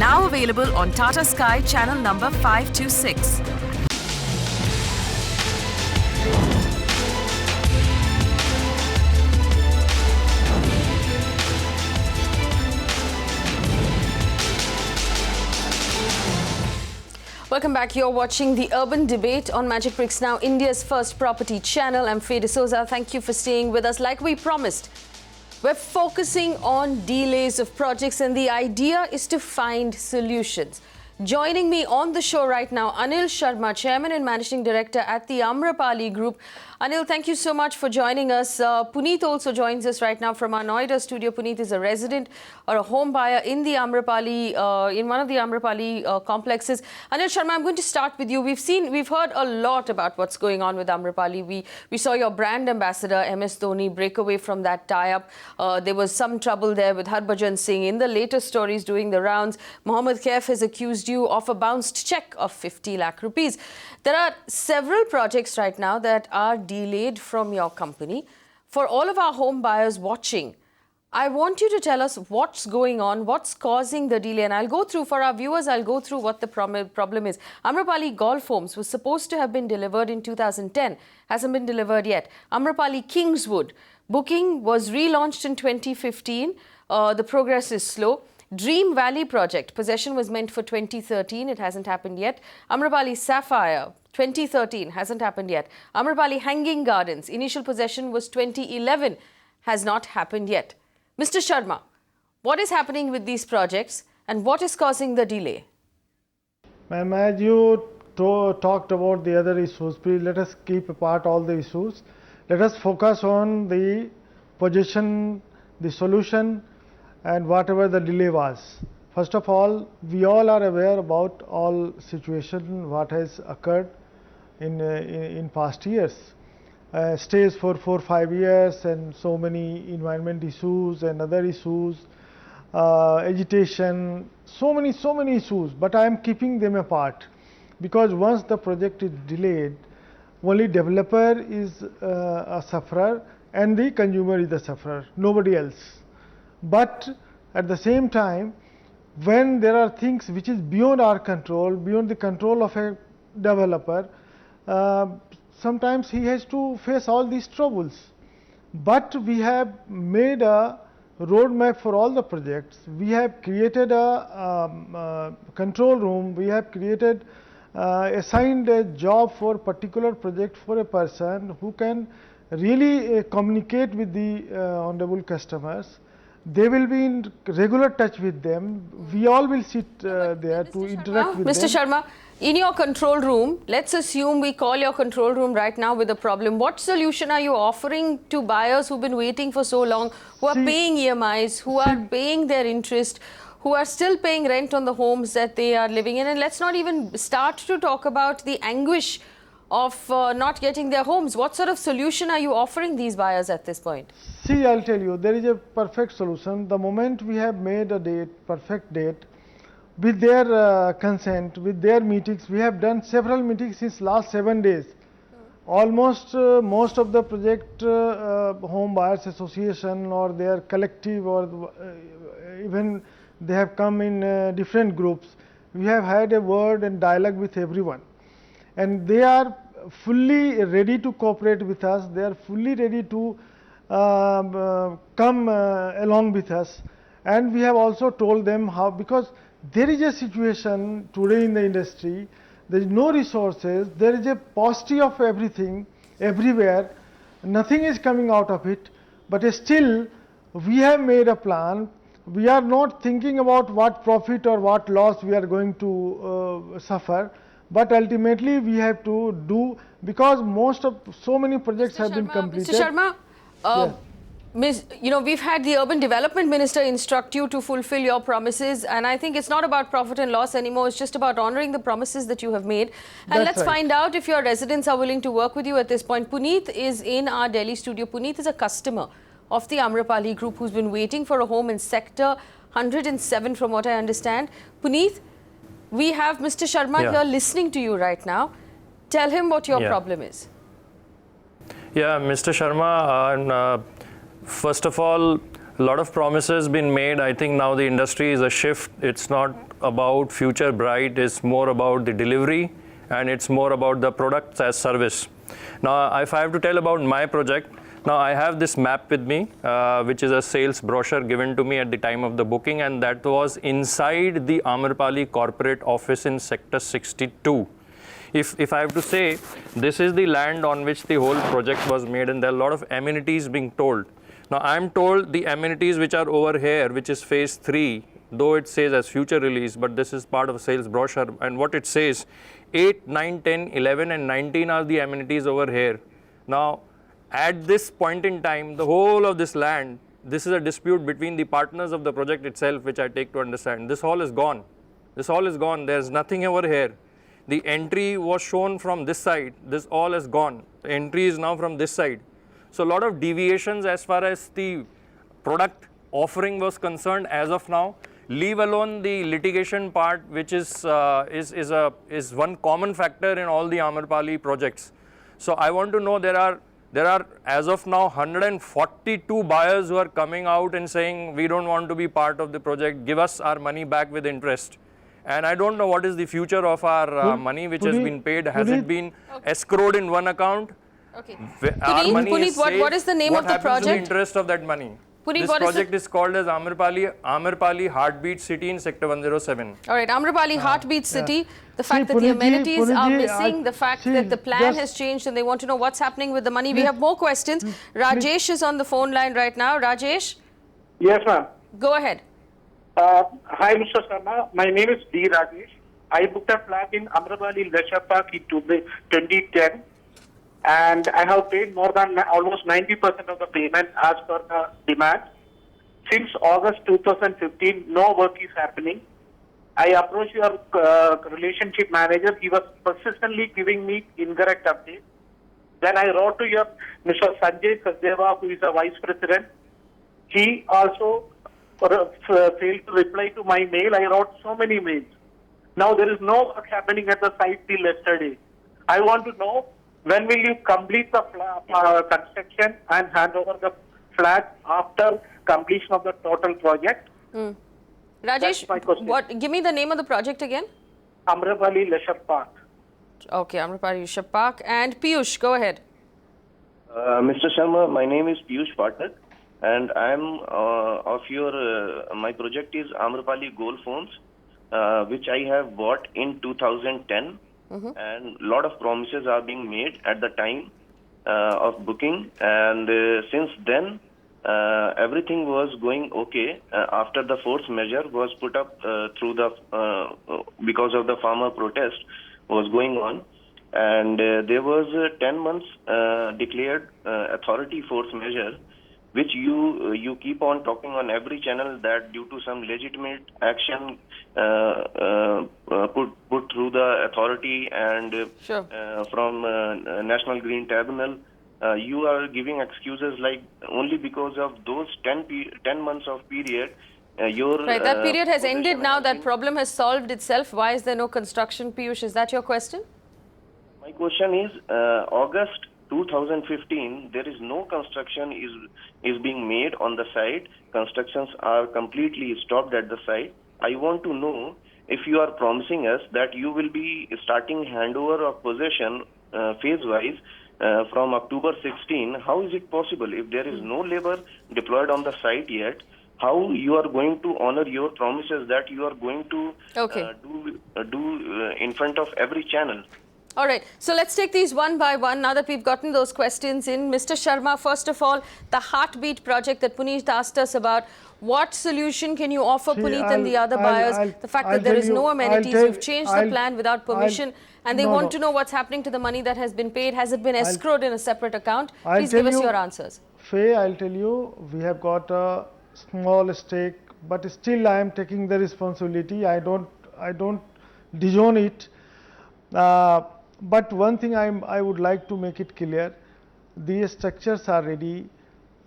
Now available on Tata Sky channel number 526. Welcome back. You're watching the Urban Debate on Magic Bricks Now, India's first property channel. I'm Faye D'Souza. Thank you for staying with us. Like we promised, we're focusing on delays of projects, and the idea is to find solutions. Joining me on the show right now, Anil Sharma, Chairman and Managing Director at the Amrapali Group. Anil, thank you so much for joining us. Puneet also joins us right now from our Noida studio. Puneet is a resident or a home buyer in the Amrapali, in one of the Amrapali complexes. Anil Sharma, I'm going to start with you. We've heard a lot about what's going on with Amrapali. We saw your brand ambassador, MS Dhoni, break away from that tie-up. There was some trouble there with Harbhajan Singh. In the latest stories doing the rounds, Mohammad Kaif has accused you of a bounced check of 50 lakh rupees. There are several projects right now that are delayed from your company. For all of our home buyers watching, I want you to tell us what's going on, what's causing the delay. And I'll go through, for our viewers, I'll go through what the problem is. Amrapali Golf Homes was supposed to have been delivered in 2010. Hasn't been delivered yet. Amrapali Kingswood, booking was relaunched in 2015. The progress is slow. Dream Valley project, possession was meant for 2013. It hasn't happened yet. Amrapali Sapphire, 2013, hasn't happened yet. Amrapali Hanging Gardens, initial possession was 2011, has not happened yet. Mr. Sharma, what is happening with these projects and what is causing the delay? Ma'am, as you talked about the other issues, please let us keep apart all the issues. Let us focus on the possession, the solution, and whatever the delay was. First of all, we all are aware about all situation what has occurred in past years. Stays for 4-5 years, and so many environment issues and other issues, agitation, so many issues. But I am keeping them apart, because once the project is delayed, only developer is a sufferer and the consumer is the sufferer, nobody else. But at the same time, when there are things which is beyond our control, beyond the control of a developer, sometimes he has to face all these troubles. But we have made a roadmap for all the projects. We have created a control room. We have created, assigned a job for particular project for a person who can really communicate with the honorable customers. They will be in regular touch with them. We all will sit there to interact with them. Mr. Sharma, in your control room, let's assume we call your control room right now with a problem. What solution are you offering to buyers who've been waiting for so long, who are paying EMIs, who are paying their interest, who are still paying rent on the homes that they are living in? And let's not even start to talk about the anguish of not getting their homes. What sort of solution are you offering these buyers at this point? See, I'll tell you, there is a perfect solution. The moment we have made a date, perfect date, with their consent, with their meetings, we have done several meetings since last 7 days. Almost most of the project home buyers association or their collective, or even they have come in different groups. We have had a word and dialogue with everyone, and they are fully ready to cooperate with us. They are fully ready to come along with us. And we have also told them how, because there is a situation today in the industry, there is no resources, there is a paucity of everything everywhere, nothing is coming out of it, but still we have made a plan. We are not thinking about what profit or what loss we are going to suffer, but ultimately we have to do, because so many projects have been completed. Mr. Sharma, we've had the Urban Development Minister instruct you to fulfill your promises, and I think it's not about profit and loss anymore. It's just about honoring the promises that you have made. And let's find out if your residents are willing to work with you at this point. Puneet is in our Delhi studio. Puneet is a customer of the Amrapali Group who's been waiting for a home in Sector 107, from what I understand. Puneet, we have Mr. Sharma here listening to you right now. Tell him what your problem is. Yeah, Mr. Sharma, first of all, A lot of promises been made. I think now the industry is a shift. It's not about future bright. It's more about the delivery, and it's more about the products as service. Now, if I have to tell about my project, now I have this map with me, which is a sales brochure given to me at the time of the booking, and that was inside the Amrapali corporate office in sector 62. If I have to say, this is the land on which the whole project was made, and there are a lot of amenities being told. Now I am told the amenities which are over here, which is phase 3, though it says as future release, but this is part of a sales brochure, and what it says, 8, 9, 10, 11 and 19 are the amenities over here. Now at this point in time, the whole of this land, this is a dispute between the partners of the project itself, which I take to understand. This hall is gone. This hall is gone. There's nothing over here. The entry was shown from this side. This all is gone. The entry is now from this side. So a lot of deviations as far as the product offering was concerned as of now. Leave alone the litigation part, which is one common factor in all the Amrapali projects. So I want to know, there are as of now 142 buyers who are coming out and saying we don't want to be part of the project, give us our money back with interest. And I don't know what is the future of our money which has been paid. Has it been escrowed in one account? Okay. Puneet, what is the name of the project? What happens to the interest of that money? Puneet, this project is called as Amrapali Heartbeat City in Sector 107. All right, Amrapali Heartbeat City. The fact that the amenities are missing, the fact that the plan has changed, and they want to know what's happening with the money. We have more questions. Rajesh is on the phone line right now. Rajesh? Yes, ma'am. Go ahead. Hi, Mr. Sharma. My name is D. Rajesh. I booked a flat in Amrapali Leisure Park in 2010, and I have paid more than almost 90% of the payment as per the demand. Since August 2015, no work is happening. I approached your relationship manager. He was persistently giving me incorrect updates. Then I wrote to your Mr. Sanjay Sachdeva, who is a vice president. He also failed to reply to my mail. I wrote so many mails. Now there is no work happening at the site till yesterday. I want to know, when will you complete the construction and hand over the flat after completion of the total project? Rajesh, give me the name of the project again. Amrapali Leisure Park. Okay, Amrapali Leisure Park. And Piyush, go ahead. Mr. Sharma, my name is Piyush Pathak, and I am of your, my project is Amrapali Gold Phones, which I have bought in 2010. And a lot of promises are being made at the time of booking, and since then everything was going okay. After the force measure was put up through the because of the farmer protest was going on, and there was 10 months declared authority force measure, which you keep on talking on every channel that due to some legitimate action put through the authority and from National Green Tribunal, you are giving excuses like only because of those 10 months of period. Right, that period has ended now. That problem has solved itself. Why is there no construction, Piyush? Is that your question? My question is, August 2015, there is no construction is being made on the site. Constructions are completely stopped at the site. I want to know if you are promising us that you will be starting handover of possession phase-wise from October 16. How is it possible if there is no labor deployed on the site yet? How you are going to honor your promises that you are going to do in front of every channel? All right, so let's take these one by one now that we've gotten those questions in. Mr. Sharma, first of all, the Heartbeat project that Puneet asked us about, what solution can you offer Puneet and the other buyers? The fact that there is no amenities, you've changed the plan without permission, and they want to know what's happening to the money that has been paid. Has it been escrowed in a separate account? Please give us your answers. Faye, I'll tell you, we have got a small stake, but still I am taking the responsibility. I don't disown it. But one thing I would like to make it clear, the structures are ready.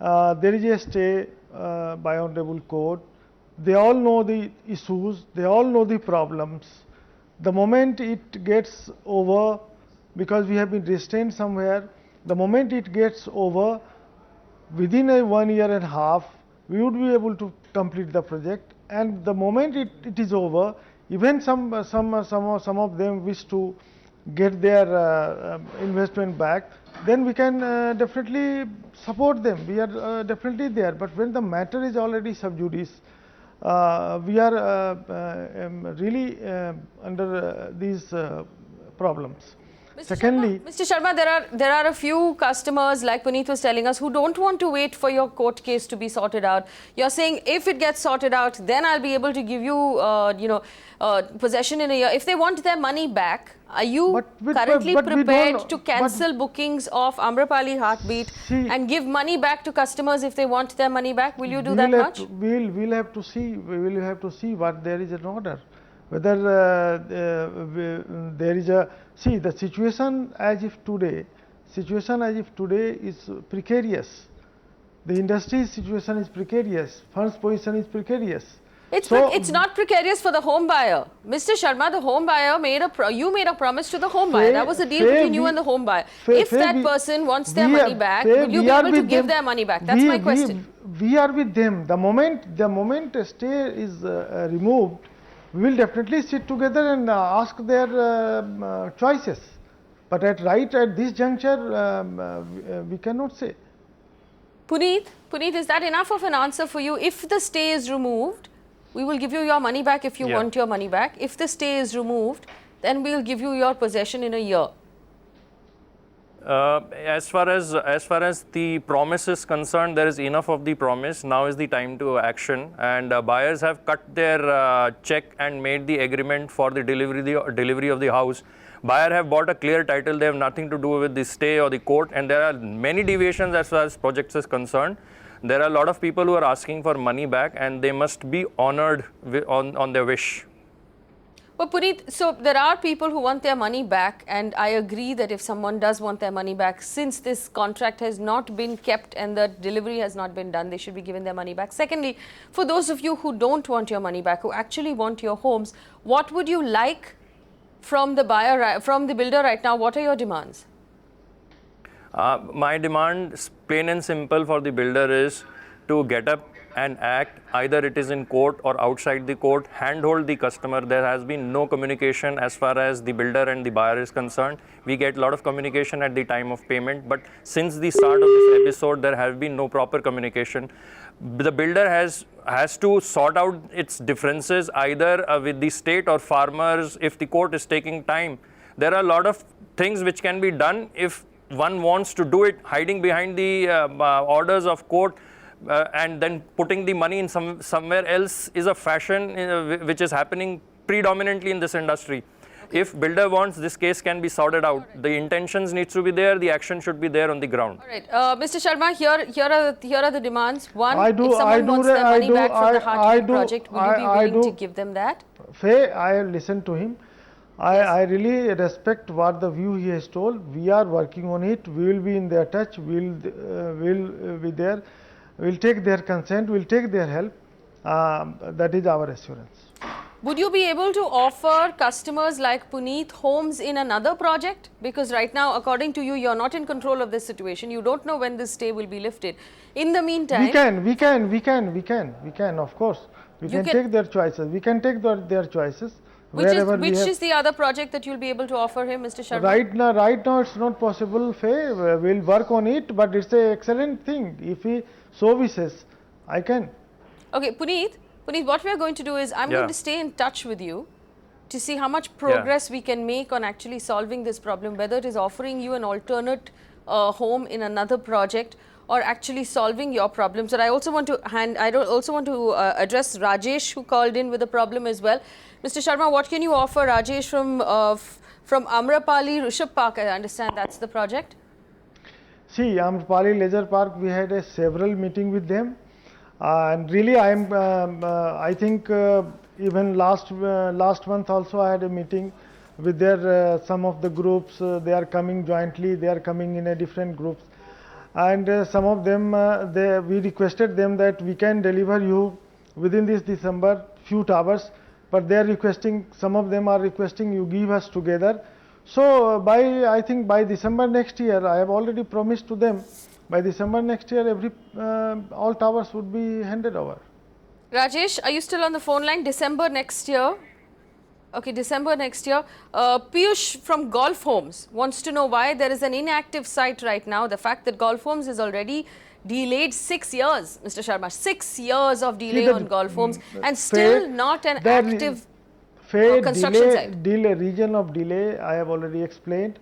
There is a stay by Honorable Court. They all know the issues, they all know the problems. The moment it gets over, because we have been restrained somewhere, the moment it gets over, within a 1.5 years, we would be able to complete the project. And the moment it is over, even some of them wish to get their investment back, then we can definitely support them. We are definitely there. But when the matter is already sub judice, we are really under these problems. Secondly, Mr. Sharma, there are a few customers, like Puneet was telling us, who don't want to wait for your court case to be sorted out. You're saying if it gets sorted out, then I'll be able to give you, possession in a year. If they want their money back, are you currently prepared to cancel bookings of Amrapali Heartbeat and give money back to customers if they want their money back? Will you do that much? We'll have to see. We will have to see what there is an order. Whether there is a the situation as if today is precarious. The industry's situation is precarious. Funds position is precarious. It's not precarious for the home buyer, Mr. Sharma. The home buyer you made a promise to the home buyer. That was the deal between you and the home buyer. If that person wants their money back, will you be able to give their money back? That's my question. We are with them. The moment a stay is removed, we will definitely sit together and ask their choices. But at this juncture, we cannot say. Puneet, is that enough of an answer for you? If the stay is removed, we will give you your money back if you want your money back. If the stay is removed, then we will give you your possession in a year. As far as the promise is concerned, there is enough of the promise. Now is the time to action, and buyers have cut their check and made the agreement for the delivery of the house. Buyer have bought a clear title. They have nothing to do with the stay or the court, and there are many deviations as far as projects is concerned. There are a lot of people who are asking for money back, and they must be honored on their wish. But Puneet, so there are people who want their money back, and I agree that if someone does want their money back, since this contract has not been kept and the delivery has not been done, they should be given their money back. Secondly, for those of you who don't want your money back, who actually want your homes, what would you like from the buyer, from the builder right now? What are your demands? My demand, plain and simple, for the builder is to get up and act, either it is in court or outside the court, handhold the customer. There has been no communication as far as the builder and the buyer is concerned. We get a lot of communication at the time of payment, but since the start of this episode, there has been no proper communication. The builder has to sort out its differences, either with the state or farmers. If the court is taking time, there are a lot of things which can be done if one wants to do it. Hiding behind the orders of court and then putting the money in somewhere else is a fashion which is happening predominantly in this industry. Okay. If builder wants, this case can be sorted out. Right. The intentions needs to be there, the action should be there on the ground. All right, Mr. Sharma, here are the demands. One, if someone wants their money back from the Heartbeat project, will you be willing to give them that? Faye, I listen to him. I really respect what the view he has told. We are working on it. We will be in their touch. We'll be there. We'll take their consent. We'll take their help. That is our assurance. Would you be able to offer customers like Puneet homes in another project? Because right now, according to you, you're not in control of this situation. You don't know when this stay will be lifted. In the meantime, we can. Of course, we can take their choices. We can take their choices. Which is the other project that you'll be able to offer him, Mr. Sharma? Right now it's not possible, Faye. We'll work on it, but it's an excellent thing. If he so wishes, I can. Okay, Puneet, what we are going to do is I'm going to stay in touch with you to see how much progress we can make on actually solving this problem, whether it is offering you an alternate home in another project or actually solving your problems. And I also want to address Rajesh, who called in with a problem as well. Mr. Sharma, what can you offer Rajesh from Amrapali Rishabh Park? I understand that's the project. See, Amrapali Leisure Park, we had several meetings with them, and really I think even last month also I had a meeting with their some of the groups. They are coming jointly. They are coming in a different groups, and some of them we requested them that we can deliver you within this December few towers. But they are requesting, some of them are requesting you give us together. So I think by December next year, I have already promised to them By December next year, all towers would be handed over. Rajesh, are you still on the phone line? December next year. Okay, December next year. Piyush from Golf Homes wants to know why there is an inactive site right now. The fact that Golf Homes is already delayed 6 years, Mr. Sharma, 6 years of delay on Golf Homes and still not an active construction site. Region of delay, I have already explained.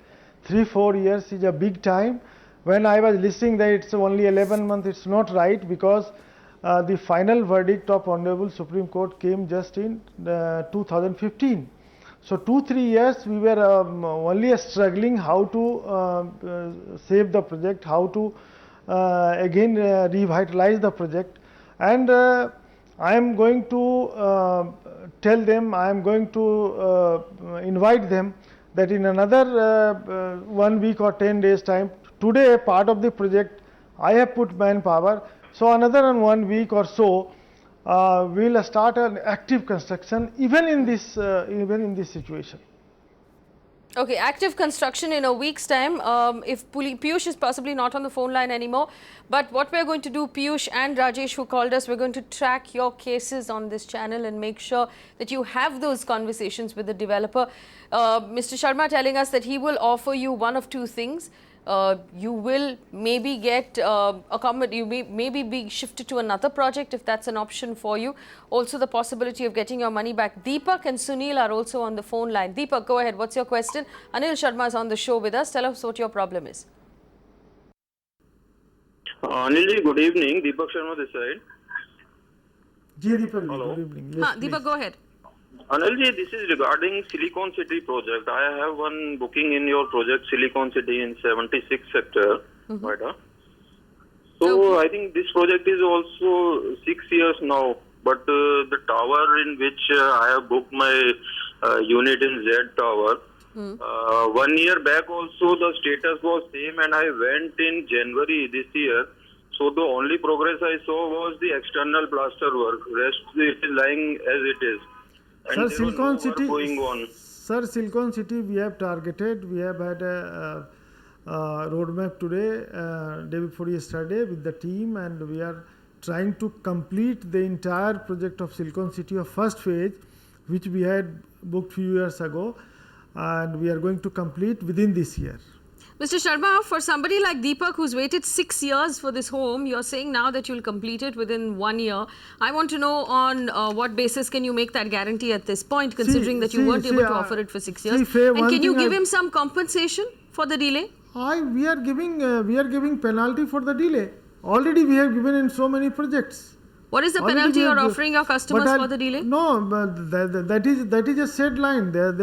3-4 years is a big time. When I was listening that it's only 11 months, it's not right, because the final verdict of Honorable Supreme Court came just in 2015. So 2-3 years we were only struggling how to save the project, how to again revitalize the project. And I am going to tell them, I am going to invite them that in another 1 week or 10 days time, today part of the project I have put manpower. So another 1 week or so, we will start an active construction even in this situation. Okay, active construction in a week's time. If Piyush is possibly not on the phone line anymore, but what we're going to do, Piyush and Rajesh who called us, we're going to track your cases on this channel and make sure that you have those conversations with the developer. Mr. Sharma telling us that he will offer you one of two things. You will maybe get you may maybe be shifted to another project if that's an option for you. Also the possibility of getting your money back. Deepak and Sunil are also on the phone line. Deepak, go ahead. What's your question? Anil Sharma is on the show with us. Tell us what your problem is. Anilji, good evening. Deepak Sharma this side. Deepak, hello. Good evening. Yes, Deepak, go ahead. Anilji, this is regarding Silicon City project. I have one booking in your project Silicon City in 76 sector, Noida. So I think this project is also 6 years now, but the tower in which I have booked my unit in Z Tower, 1 year back also the status was same, and I went in January this year. So the only progress I saw was the external plaster work. Rest is lying as it is. Sir, Silicon City. Going on. Sir, Silicon City, we have targeted. We have had a roadmap today, day before yesterday, with the team, and we are trying to complete the entire project of Silicon City of first phase, which we had booked few years ago, and we are going to complete within this year. Mr. Sharma, for somebody like Deepak who's waited 6 years for this home, you're saying now that you'll complete it within 1 year. I want to know on what basis can you make that guarantee at this point, considering that you weren't able to offer it for 6 years? And can you give him some compensation for the delay? We are giving penalty for the delay. Already we have given in so many projects. What is the penalty you're offering your customers for the delay? No, but that is a set line. That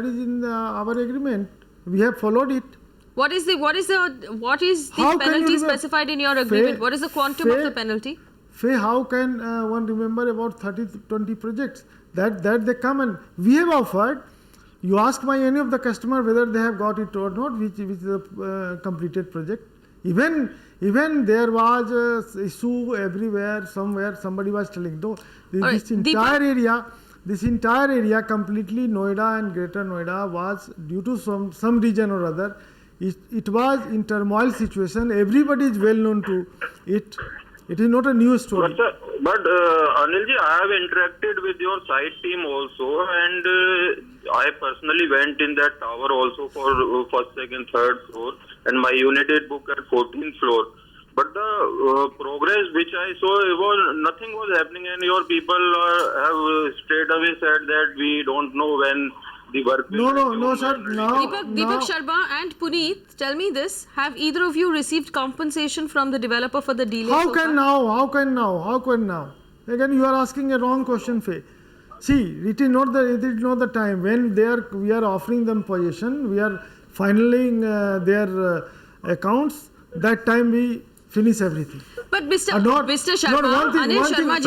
is in our agreement. We have followed it. What is the penalty specified in your agreement? What is the quantum of the penalty? How can one remember about 30-20 projects that they come and we have offered? You ask by any of the customer whether they have got it or not, which is a completed project. Even there was a issue everywhere, somewhere somebody was telling, though this entire area completely Noida and Greater Noida was due to some reason or other. It was in turmoil situation. Everybody is well known to it. It is not a new story. But Anilji, I have interacted with your site team also, and I personally went in that tower also for first, second, third floor, and my unit is booked at 14th floor. But the progress which I saw, nothing was happening, and your people have straight away said that we don't know when the work will No, sir. Deepak Sharma and Puneet, tell me this: have either of you received compensation from the developer for the delay? How can now? Again, you are asking a wrong question, Faye. See, it is not the time when we are offering them possession. We are finalizing their accounts. That time we finish everything. But Mr. Sharma, Anil Sharma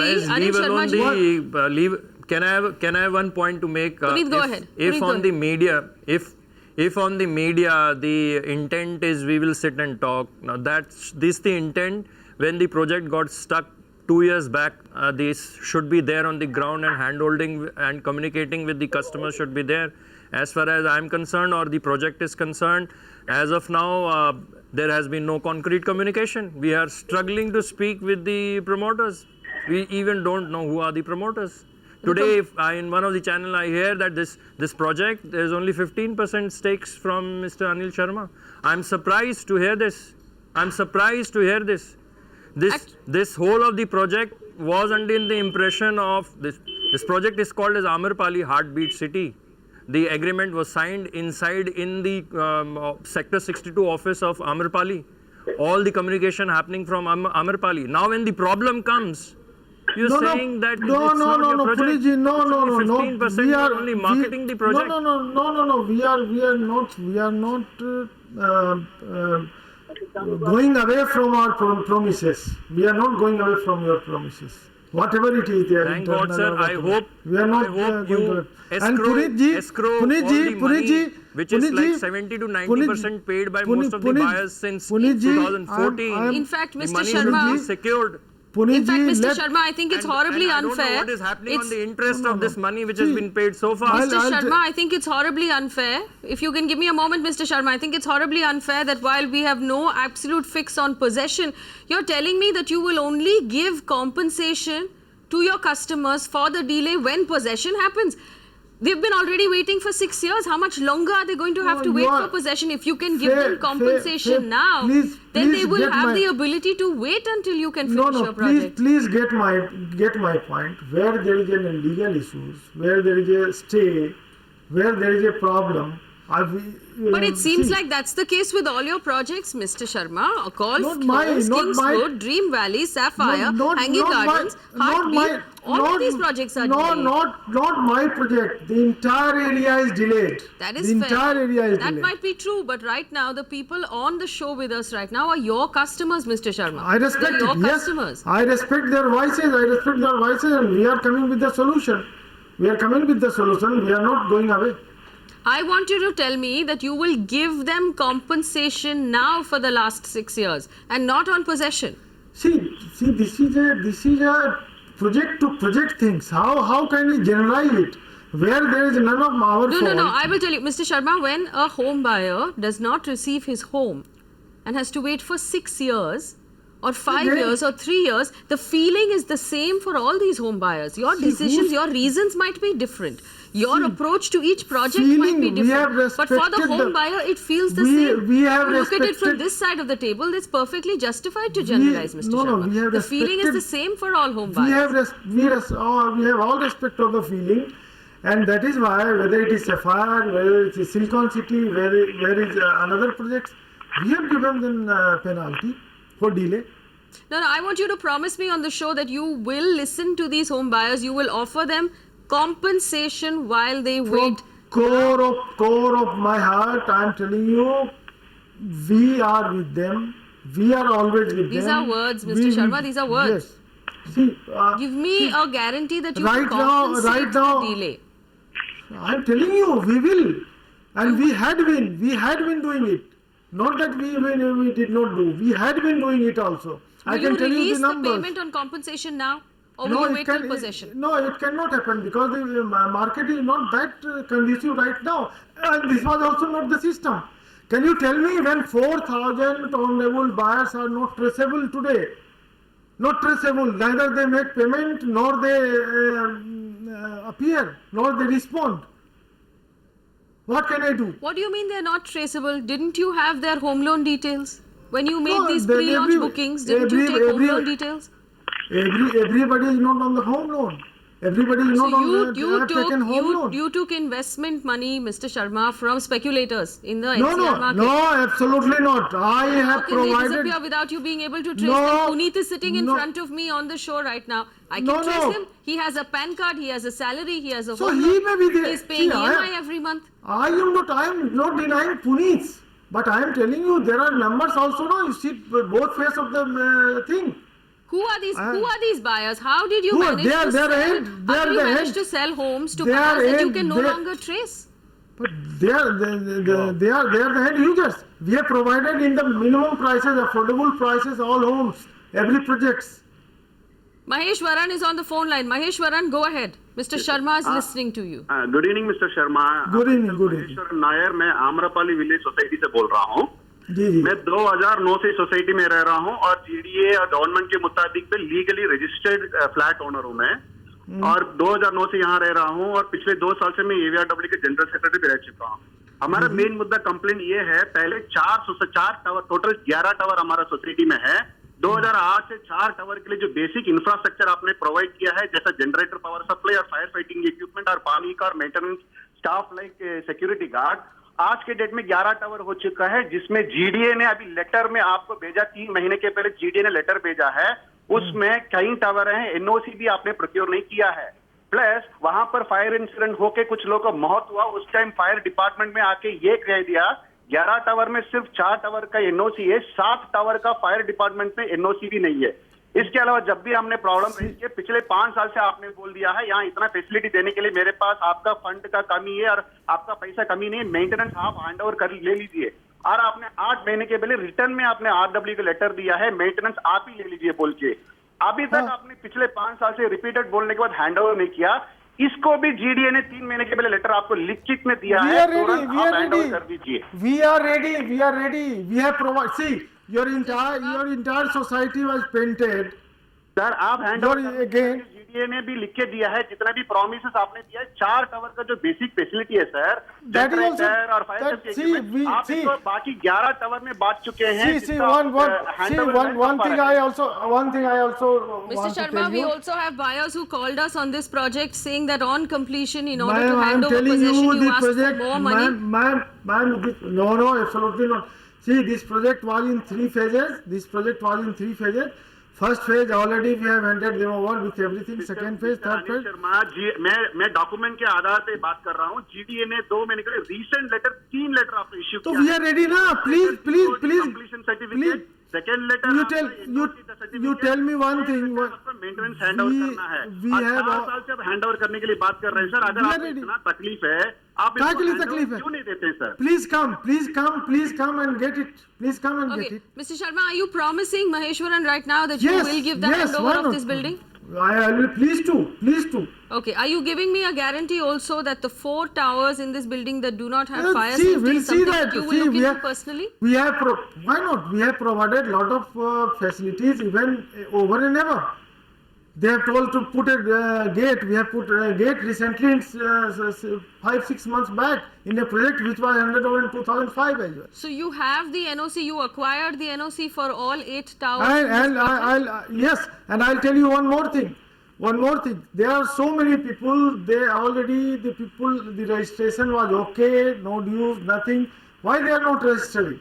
ji. Can I have one point to make? Puneet, go ahead. If on the media the intent is we will sit and talk. Now that's the intent. When the project got stuck 2 years back, this should be there on the ground, and handholding and communicating with the customer should be there. As far as I'm concerned or the project is concerned, as of now, there has been no concrete communication. We are struggling to speak with the promoters. We even don't know who are the promoters. Today, in one of the channel, I hear that this project, there is only 15% stakes from Mr. Anil Sharma. I'm surprised to hear this. I'm surprised to hear this. This whole of the project was under the impression of this. This project is called as Amrapali Heartbeat City. The agreement was signed inside in the Sector 62 office of Amrapali. All the communication happening from Amrapali. Now, when the problem comes, you're saying that it's not your project. Punitji, no. 15% We are only marketing the project. No. We are not going away from our promises. We are not going away from your promises. Whatever it is there. Thank God, sir. I hope we are not you escrow all the money, which is like 70 to 90% paid by most of the buyers since 2014. In fact, the Mr. money Sharma, should be secured. In fact, Mr. Sharma, I think it's horribly I don't unfair. know what is happening on the interest of this money which has been paid so far. Mr. Sharma, I think it's horribly unfair. If you can give me a moment, Mr. Sharma, I think it's horribly unfair that while we have no absolute fix on possession, you're telling me that you will only give compensation to your customers for the delay when possession happens. They've been already waiting for 6 years. How much longer are they going to have to wait for possession? If you can give them compensation now, then they will have the ability to wait until you can finish your project. Please get my point. Where there is an illegal issues, where there is a stay, where there is a problem. But it seems like that's the case with all your projects, Mr. Sharma. Golf Course, Kingswood, Dream Valley, Sapphire, Hanging Gardens, Heartbeat. All of these projects are delayed. Not my project. The entire area is delayed. That is fair. Entire area is that delayed. might be true, but right now the people on the show with us right now are your customers, Mr. Sharma. I respect They're your it. customers. Yes, I respect their voices. And we are coming with the solution. We are not going away. I want you to tell me that you will give them compensation now for the last 6 years and not on possession. See, this is a project to project things. How can we generalize it? Where there is none of our fault. No. I will tell you, Mr. Sharma, when a home buyer does not receive his home and has to wait for 6 years or 5 years or 3 years, the feeling is the same for all these home buyers. Your decisions, your reasons might be different. Your approach to each project might be different. But for the home buyer, it feels the same. We have look at it from this side of the table, it's perfectly justified to generalize, Mr. Sharma. The feeling is the same for all home buyers. We have all respect of the feeling. And that is why, whether it is Sapphire, whether it is Silicon City, where is another project, we have given them penalty for delay. No, I want you to promise me on the show that you will listen to these home buyers, you will offer them compensation while they wait. Core of my heart, I am telling you, we are with them. We are always with them. These are words, Mr. Sharma. These are words. Yes. See, give me a guarantee that you will right compensate now, the delay. I am telling you, we will, and we had been doing it. Not that we did not do. We had been doing it also. Will I can tell you the numbers. Release the payment on compensation now? Or will you wait till possession? No, it cannot happen because the market is not that conducive right now. And this was also not the system. Can you tell me when 4,000 ownable buyers are not traceable today? Not traceable. Neither they make payment, nor they appear, nor they respond. What can I do? What do you mean they're not traceable? Didn't you have their home loan details? When you made these pre-launch bookings, didn't you take home loan details? Everybody is not on the home loan. Everybody is not on the taken home loan. You took investment money, Mr. Sharma, from speculators in the NCR market. No, absolutely not. I have provided. How can they disappear without you being able to trace them? Puneet is sitting in front of me on the show right now. I can trace him. He has a PAN card, he has a salary, he has a home loan. He may be there. He's paying EMI every month. I am not denying Puneet's. But I am telling you, there are numbers also. No, you see both faces of the thing. Who are these buyers? How did you manage to sell homes to buyers that you can no longer trace? But they are the end users. We have provided in the minimum prices, affordable prices, all homes, every projects. Mahesh Varan is on the phone line. Mahesh Varan, go ahead. Mr. Sharma is listening to you. Good evening mister Sharma. Good evening. Nair, मैं Amrapali village society से बोल रहा हूँ. जी जी मैं 2009 से society में रह रहा हूँ और जीडीए और गवर्नमेंट के मुताबिक पे लीगली रजिस्टर्ड फ्लैट ओनर हूँ मैं, और 2009 से यहाँ रह रहा हूँ और पिछले 2 साल से मैं एवीआरडब्ल्यू के जनरल सेक्रेटरी भी रह चुका हूँ। हमारा मेन मुद्दा कंप्लेंट ये है, पहले 4 टावर, टोटल 11 टावर हमारा सोसाइटी में है। 2008 से 4 टावर के लिए जो बेसिक इंफ्रास्ट्रक्चर आपने प्रोवाइड किया है, जैसा जनरेटर, पावर सप्लाई और फायर फाइटिंग इक्विपमेंट और पानी का और maintenance staff like security guard, आज के डेट में 11 टावर हो चुका है, जिसमें जीडीए ने अभी लेटर में आपको भेजा, 3 महीने के पहले जीडीए ने लेटर भेजा है, उसमें कई टावर हैं, एनओसी भी आपने प्रोक्योर नहीं किया है। प्लस वहां पर फायर इंसिडेंट होके कुछ लोगों को मौत हुआ, उस टाइम फायर डिपार्टमेंट में आके ये कह दिया 11 टावर में सिर्फ 4 टावर का एनओसी है, 7 टावर का फायर डिपार्टमेंट में एनओसी भी नहीं है। इसके अलावा जब भी हमने प्रॉब्लम रेज किया, पिछले 5 साल से आपने बोल दिया है यहाँ इतना फैसिलिटी देने के लिए मेरे पास आपका फंड का कमी है और आपका पैसा कमी नहीं है, मेंटेनेंस आप हैंड ओवर कर ले लीजिए। और आपने 8 महीने के पहले रिटर्न में आपने आरडब्ल्यू को लेटर दिया है, मेंटेनेंस आप ही ले लीजिए बोल के। अभी तक आपने पिछले 5 साल से रिपीटेड बोलने के बाद हैंड ओवर नहीं किया। इसको भी जीडीए ने 3 महीने के पहले लेटर आपको लिखित में दिया है, तुरंत आप हैंड ओवर कर दीजिए। We are ready. We have provided. See, your entire society was painted. Sir आप हैंड ओवर अगेन जीडीए ने भी लिख के दिया है, जितना भी प्रॉमिसेस आपने दिया है, 4 टावर का जो बेसिक फैसिलिटी है सर, जनरेटर और फायर सेफ्टी, आप इसको बाकी 11 टावर में बांट चुके हैं। One thing I also Mr. Sharma, we also have buyers who called us on this project saying that on completion, in order to hand over possession, you asked for more money. Ma'am, no, absolutely not. See, this project was in 3 phases. First phase already we have handed them over with everything. Second phase, third phase. Sharma ji, मैं document के आधार पे बात कर रहा हूँ। GDA ने 2 महीने के लिए रीसेंट लेटर, 3 लेटर आपको इश्यू किया। तो we are ready ना? Please. Completion certificate, second letter. You tell me one thing. Maintenance hand over करना है। We have 4 साल से अब हैंड ओवर करने के लिए बात कर रहे हैं सर। अगर आपको इतना तकलीफ है, आप तकलीफ है क्यों नहीं देते sir? Please come and get it. Please come and get it. Mr. Sharma, are you promising Maheshwaran right now that you will give the handover of this building? I will. Please to. Okay. Are you giving me a guarantee also that the 4 towers in this building that do not have fire See, safety we'll is see something that. that you will look into personally? We have. Why not? We have provided lot of facilities even over and ever. They have told to put a gate. We have put a gate recently, 5-6 months back, in a project which was handed over in 2005 as well. So you have the NOC. You acquired the NOC for all 8 towers. Yes, and I'll tell you one more thing. There are so many people. The registration was okay, no dues, nothing. Why they are not registering?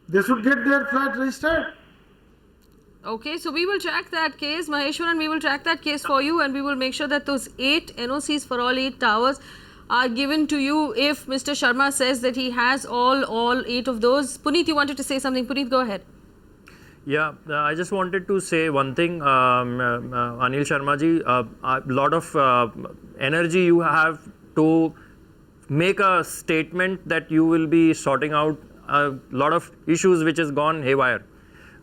They should get their flat registered. Okay, so we will track that case, Maheshwaran. We will track that case for you, and we will make sure that those 8 NOCs for all 8 towers are given to you if Mr. Sharma says that he has all 8 of those. Puneet, you wanted to say something. Puneet, go ahead. Yeah, I just wanted to say one thing, Anil Sharma ji, a lot of energy you have to make a statement that you will be sorting out a lot of issues which has gone haywire.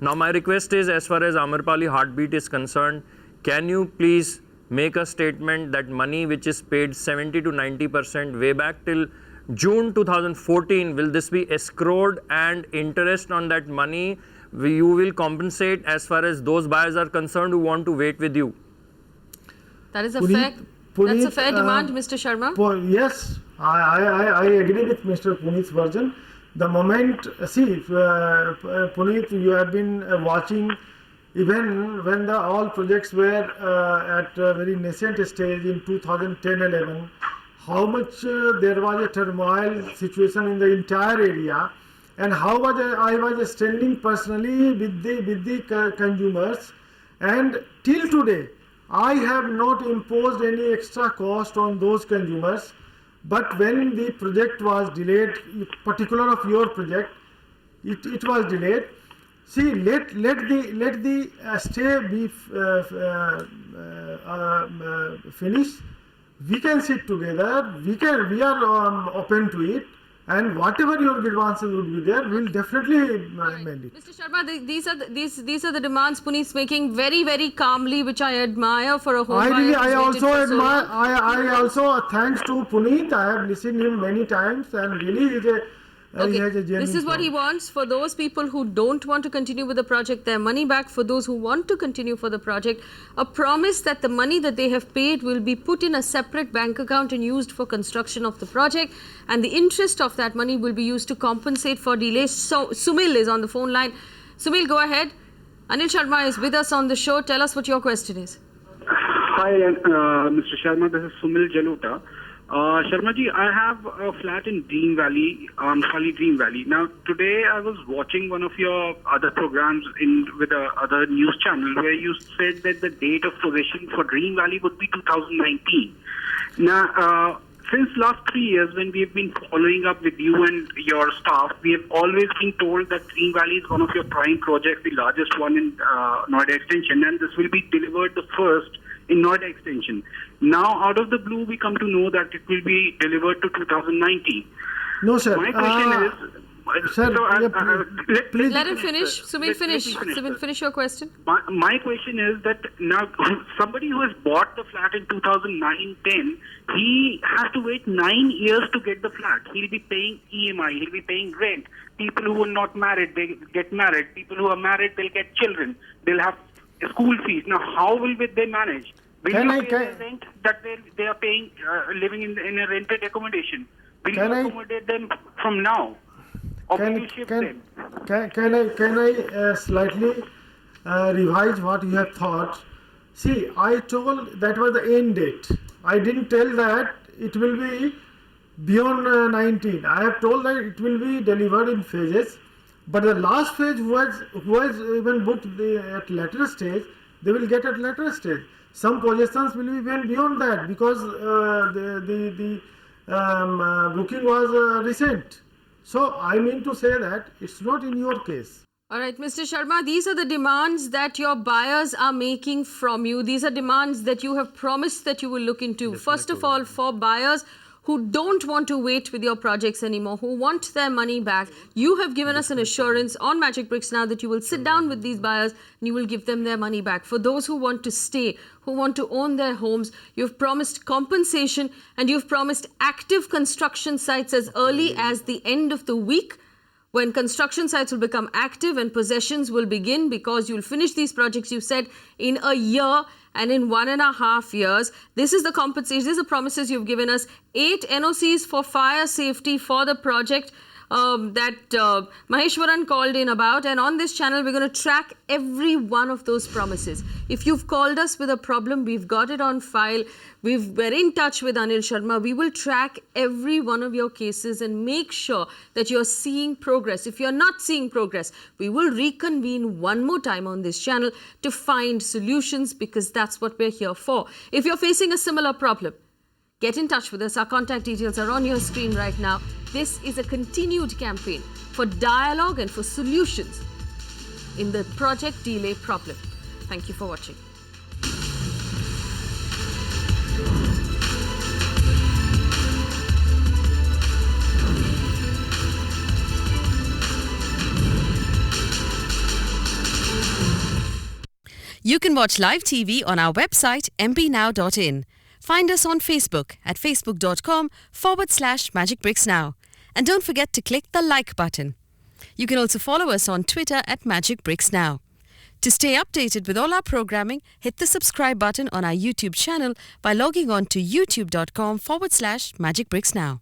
Now my request is, as far as Amrapali Heartbeat is concerned, can you please make a statement that money which is paid 70 to 90% way back till June 2014, will this be escrowed, and interest on that money you will compensate as far as those buyers are concerned who want to wait with you? That is that's a fair demand, Mr. Sharma. Yes, I agree with Mr. Puneet's version. The moment, Puneet, you have been watching even when all projects were at a very nascent stage in 2010-11, how much there was a turmoil situation in the entire area, and how I was standing personally with the consumers, and till today I have not imposed any extra cost on those consumers. But when the project was delayed, particular of your project, it was delayed. See, let the stay be finished. We can sit together. We are open to it. And whatever your grievances would be there, we'll definitely mend it. Mr. Sharma, these are the demands Puneet's making very, very calmly, which I admire for a home buyer. I also thanks to Puneet. I have listened to him many times, and really he has a genuine This is what he problem. wants for those people who don't want to continue with the project, their money back. For those who want to continue for the project, a promise that the money that they have paid will be put in a separate bank account and used for construction of the project, and the interest of that money will be used to compensate for delays. So Sumil is on the phone line. Sumil, go ahead. Anil Sharma is with us on the show. Tell us what your question is. Hi, Mr. Sharma. This is Sumil Jaluta. Sharma ji, I have a flat in Dream Valley, Amrapali Dream Valley. Now, today I was watching one of your other programs with the other news channel where you said that the date of possession for Dream Valley would be 2019. Now, since last 3 years when we have been following up with you and your staff, we have always been told that Dream Valley is one of your prime projects, the largest one in Noida Extension, and this will be delivered the first in Noida Extension. Now, out of the blue, we come to know that it will be delivered to 2019. No, sir. My question is, sir, please. Let him finish. Sumil, finish. Sumil, finish your question. My question is that now somebody who has bought the flat in 2009-10, he has to wait 9 years to get the flat. He'll be paying EMI, he'll be paying rent. People who are not married, they get married. People who are married, they'll get children. They'll have school fees. Now, how will they manage? Will you pay the rent that they are paying, living in a rented accommodation? Will you accommodate them from now? Or will you shift them? Can I slightly revise what you have thought? See, I told that was the end date. I didn't tell that it will be beyond 19. I have told that it will be delivered in phases. But the last phase was even booked at later stage, they will get at later stage. Some possessions will be well beyond that because the booking was recent. So I mean to say that it's not in your case. All right, Mr. Sharma, these are the demands that your buyers are making from you. These are demands that you have promised that you will look into. First of all, for buyers who don't want to wait with your projects anymore, who want their money back, you have given us an assurance on Magic Bricks Now that you will sit down with these buyers and you will give them their money back. For those who want to stay, who want to own their homes, you've promised compensation and you've promised active construction sites as early as the end of the week, when construction sites will become active and possessions will begin, because you'll finish these projects, you said, in a year and in 1.5 years. This is the compensation, these are the promises you've given us. 8 NOCs for fire safety for the project that Maheshwaran called in about, and on this channel we're going to track every one of those promises. If you've called us with a problem, we've got it on file. We're in touch with Anil Sharma. We will track every one of your cases and make sure that you're seeing progress. If you're not seeing progress, we will reconvene one more time on this channel to find solutions, because that's what we're here for. If you're facing a similar problem, get in touch with us. Our contact details are on your screen right now. This is a continued campaign for dialogue and for solutions in the project delay problem. Thank you for watching. You can watch live TV on our website mpnow.in. Find us on Facebook at facebook.com/magicbricksnow. And don't forget to click the like button. You can also follow us on Twitter at Magic Bricks Now. To stay updated with all our programming, hit the subscribe button on our YouTube channel by logging on to youtube.com/magicbricksnow.